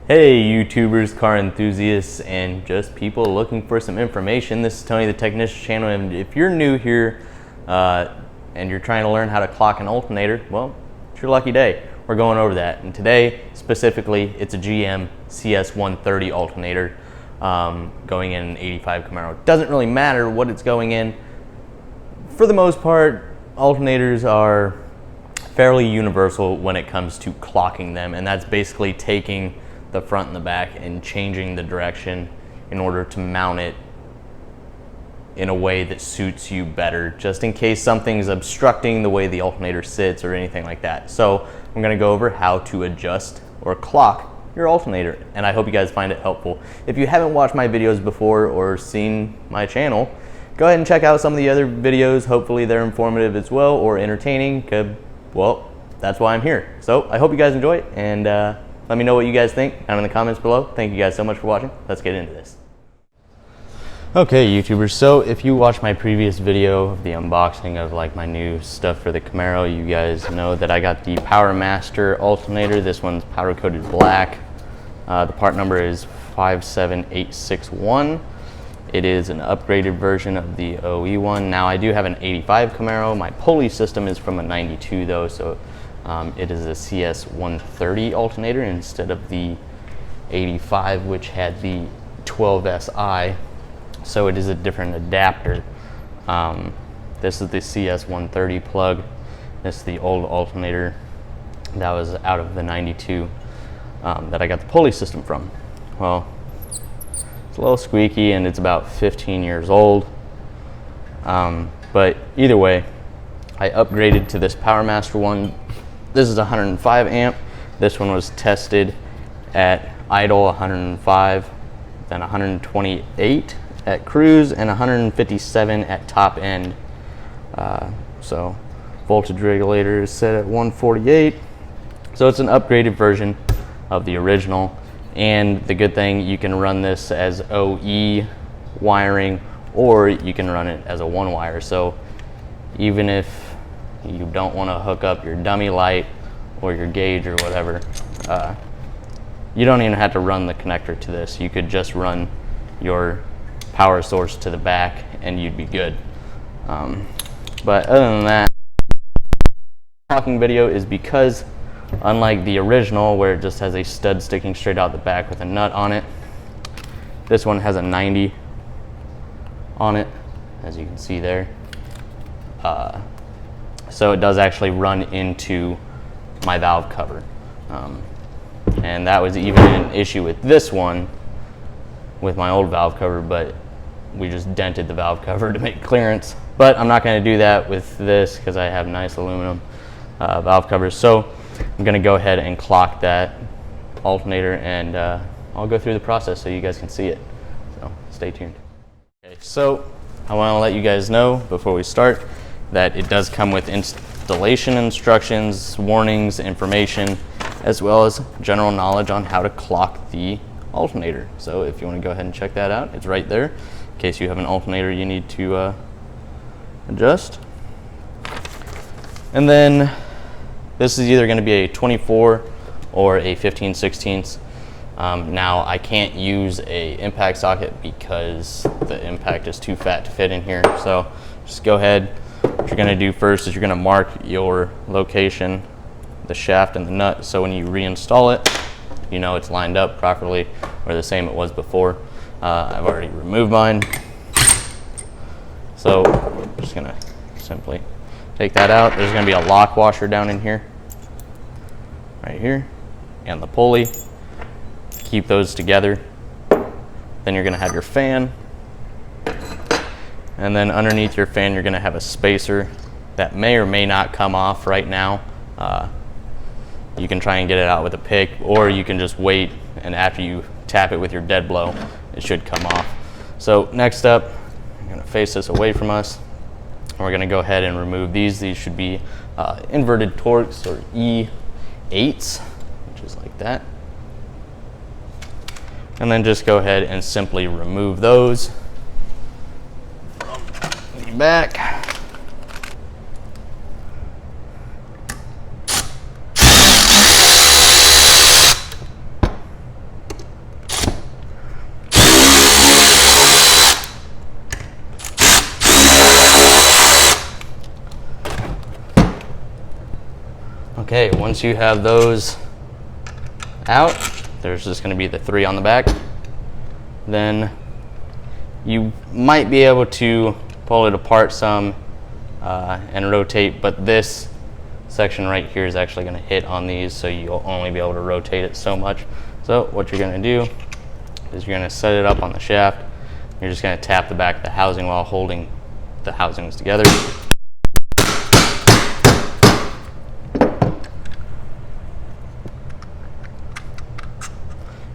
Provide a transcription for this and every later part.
Hey YouTubers, car enthusiasts, and just people looking for some information. This is Tony, the Technician channel, and if you're new here and you're trying to learn how to clock an alternator, well, it's your lucky day. We're going over that, and today specifically it's a GM CS130 alternator going in an 85 Camaro. Doesn't really matter what it's going in. For the most part, alternators are fairly universal when it comes to clocking them, and that's basically taking the front and the back and changing the direction in order to mount it in a way that suits you better, just in case something's obstructing the way the alternator sits or anything like that. So I'm going to go over how to adjust or clock your alternator, and I hope you guys find it helpful. If you haven't watched my videos before or seen my channel, go ahead and check out some of the other videos. Hopefully they're informative as well or entertaining, because, well, that's why I'm here. So I hope you guys enjoy it, and let me know what you guys think down in the comments below. Thank you guys so much for watching. Let's get into this. Okay, YouTubers, so if you watched my previous video of the unboxing of like my new stuff for the Camaro, you guys know that I got the Power Master alternator. This one's powder coated black. The part number is 57861. It is an upgraded version of the OE one. Now I do have an 85 Camaro. My pulley system is from a 92 though, so it is a CS130 alternator instead of the 85, which had the 12SI. So it is a different adapter. This is the CS130 plug. This is the old alternator that was out of the 92 that I got the pulley system from. Well, it's a little squeaky and it's about 15 years old. But either way, I upgraded to this Power Master one. This is 105 amp. This one was tested at idle 105, then 128 at cruise, and 157 at top end. So voltage regulator is set at 148. So it's an upgraded version of the original. And the good thing, you can run this as OE wiring, or you can run it as a one wire. So even if you don't want to hook up your dummy light or your gauge or whatever, you don't even have to run the connector to this. You could just run your power source to the back and you'd be good. But other than that, clocking video is because unlike the original where it just has a stud sticking straight out the back with a nut on it, this one has a 90 on it, as you can see there. So it does actually run into my valve cover. And that was even an issue with this one, with my old valve cover, but we just dented the valve cover to make clearance. But I'm not going to do that with this because I have nice aluminum valve covers. So I'm going to go ahead and clock that alternator, and I'll go through the process so you guys can see it. So stay tuned. Okay, so I want to let you guys know before we start that it does come with installation instructions, warnings, information, as well as general knowledge on how to clock the alternator. So if you want to go ahead and check that out, it's right there in case you have an alternator you need to adjust. And then this is either going to be a 24 or a 15/16. Now I can't use a impact socket because the impact is too fat to fit in here. So just go ahead. What you're going to do first is you're going to mark your location, the shaft and the nut, so when you reinstall it, you know it's lined up properly or the same it was before. I've already removed mine. So I'm just going to simply take that out. There's going to be a lock washer down in here, right here, and the pulley. Keep those together. Then you're going to have your fan. And then underneath your fan, you're going to have a spacer that may or may not come off right now. You can try and get it out with a pick, or you can just wait, and after you tap it with your dead blow, it should come off. So next up, I'm going to face this away from us, and we're going to go ahead and remove these. These should be inverted Torx or E8s, which is like that. And then just go ahead and simply remove those from the back. Okay, once you have those out, there's just going to be the 3 on the back. Then you might be able to pull it apart some and rotate, but this section right here is actually going to hit on these, so you'll only be able to rotate it so much. So what you're going to do is you're going to set it up on the shaft. You're just going to tap the back of the housing while holding the housings together.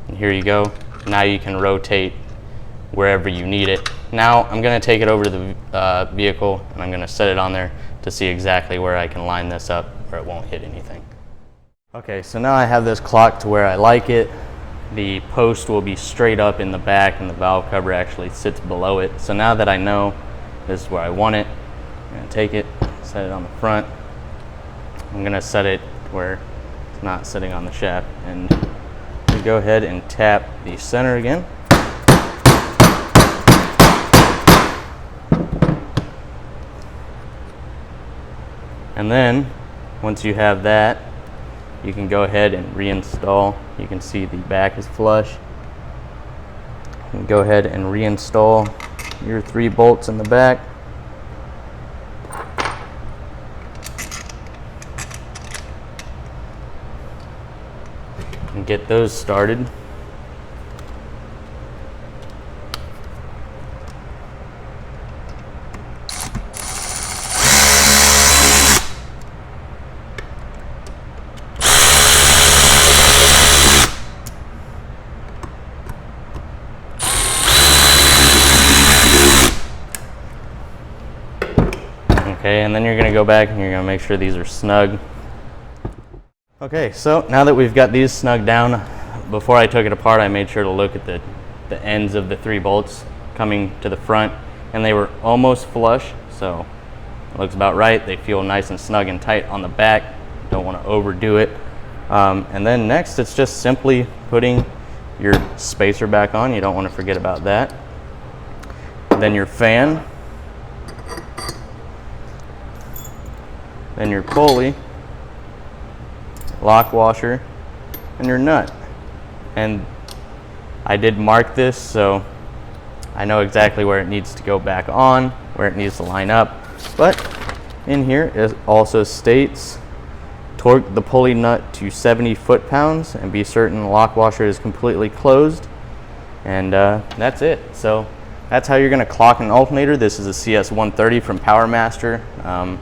And here you go. Now you can rotate wherever you need it. Now I'm going to take it over to the vehicle and I'm going to set it on there to see exactly where I can line this up where it won't hit anything. Okay, so now I have this clocked to where I like it. The post will be straight up in the back and the valve cover actually sits below it. So now that I know this is where I want it, I'm going to take it, set it on the front. I'm going to set it where it's not sitting on the shaft, and go ahead and tap the center again. And then once you have that, you can go ahead and reinstall. You can see the back is flush. You can go ahead and reinstall your 3 bolts in the back. And get those started. Okay, and then you're going to go back and you're going to make sure these are snug. Okay, so now that we've got these snug down, before I took it apart, I made sure to look at the ends of the 3 bolts coming to the front, and they were almost flush, so it looks about right. They feel nice and snug and tight on the back. Don't want to overdo it. And then next, it's just simply putting your spacer back on. You don't want to forget about that. Then your fan. Then your pulley, lock washer, and your nut. And I did mark this, so I know exactly where it needs to go back on, where it needs to line up. But in here it also states torque the pulley nut to 70 foot-pounds and be certain the lock washer is completely closed. And that's it. So that's how you're going to clock an alternator. This is a CS130 from PowerMaster.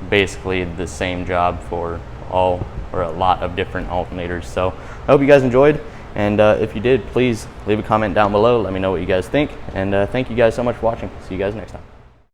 Basically the same job for all or a lot of different alternators. So I hope you guys enjoyed, and if you did, please leave a comment down below. Let me know what you guys think, and thank you guys so much for watching. See you guys next time.